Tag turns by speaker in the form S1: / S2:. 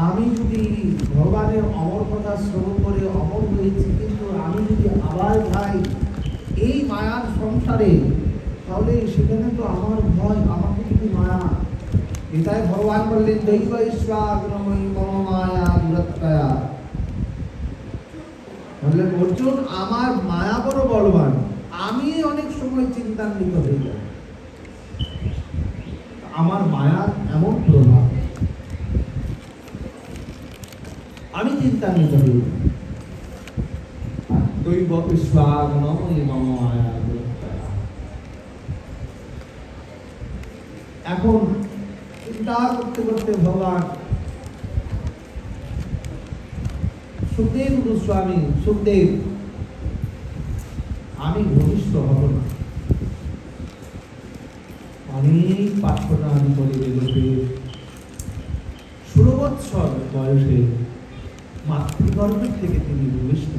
S1: আমি যদি ভগবানের অমর কথা শ্রবণ করে অমর হয়েছি, কিন্তু আমি যদি আবার যাই এই মায়ার সংসারে, তাহলে সেখানে তো আমার ভয়, আমাকে যদি মায়া। এটাই ভগবান বললেন দৈব ঈশ্বাগ্রময়ী মম মায়া দুরত্তয়া। বললেন অর্জুন, আমার মায়া বড় বলবান, আমি অনেক সময় চিন্তান্বিত হয়ে যাই। আমার মায়ার এমন প্রভাব, আমি চিন্তান্বিত হই। দৈব ঈশ্বাগ্রময়ী মম মায়া দুরত্তয়া। এখন চিন্তা করতে করতে ভগবান সুখদেব গোস্বামী, সুখদেব, আমি ভূমিষ্ঠ হব না, অনেক পাঠনা আমি করে বেরোবে 16 বৎসর বয়সে মাতৃগর্ভের থেকে তিনি ভূমিষ্ঠ